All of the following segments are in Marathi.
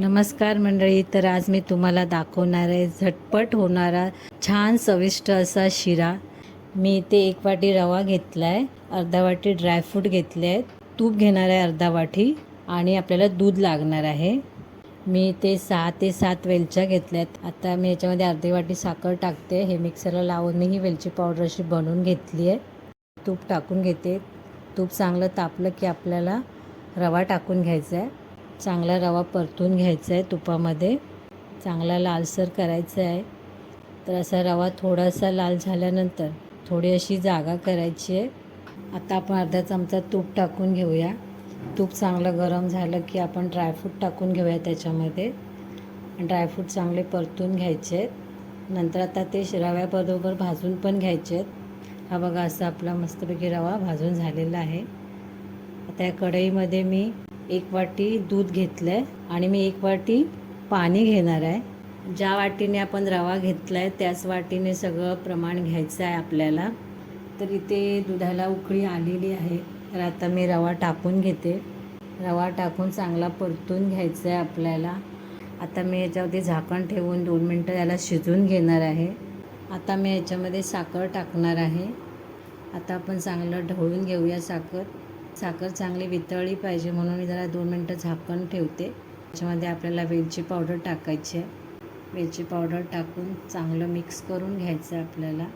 नमस्कार मंडळी. तर आज मी तुम्हाला दाखवणार आहे झटपट होणारा छान चविष्ट असा शिरा. मी इथे 1 वाटी रवा घेतला आहे, अर्धा वाटी ड्रायफ्रूट घेतले आहेत, तूप घेणार आहे अर्धा वाटी आणि आपल्याला दूध लागणार आहे. मी इथे 6 ते 7 वेलच्या घेतल्या आहेत. आता मी याच्यामध्ये अर्धी वाटी साखर टाकते. हे मिक्सरला लावून मी ही वेलची पावडर अशी बनवून घेतली आहे. तूप टाकून घेते. तूप चांगलं तापलं की आपल्याला रवा टाकून घ्यायचा आहे. चांगला रवा परतून घ्यायचा आहे तुपामध्ये, चांगला लालसर करायचा आहे. तर असा रवा थोडासा लाल झाल्यानंतर थोडी अशी जागा करायची आहे. आता आपण अर्धा चमचा तूप टाकून घेऊया. तूप चांगलं गरम झालं की आपण ड्रायफ्रूट टाकून घेऊया त्याच्यामध्ये. ड्रायफ्रूट चांगले परतून घ्यायचे आहेत. नंतर आता ते रव्याबरोबर भाजून पण घ्यायचे आहेत. हा बघा, असा आपला मस्तपैकी रवा भाजून झालेला आहे. आता या कढईमध्ये मी 1 वाटी दूध घेतलं आहे आणि मी 1 वाटी पाणी घेणार आहे. ज्या वाटीने आपण रवा घेतला आहे त्याच वाटीने सगळं प्रमाण घ्यायचं आहे आपल्याला. तर इथे दुधाला उकळी आलेली आहे. तर आता मी रवा टाकून घेते. रवा टाकून चांगला परतून घ्यायचा आहे आपल्याला. आता मी याच्यावरती झाकण ठेवून 2 मिनटं याला शिजवून घेणार आहे. आता मी याच्यामध्ये साखर टाकणार आहे. आता आपण चांगलं ढवळून घेऊया साखर. साखर चांगली वितळली पाहिजे म्हणून मी जरा 2 मिनटं झाकण ठेवते. त्याच्यामध्ये आपल्याला वेलची पावडर टाकायची आहे. वेलची पावडर टाकून चांगलं मिक्स करून घ्यायचं आहे आपल्याला.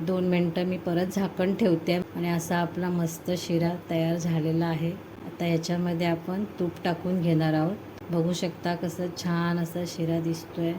2 मिनटं मी परत झाकण ठेवते आणि असा आपला मस्त शिरा तयार झालेला आहे. आता याच्यामध्ये आपण तूप टाकून घेणार आहोत. बघू शकता कसं छान असा शिरा दिसतोय.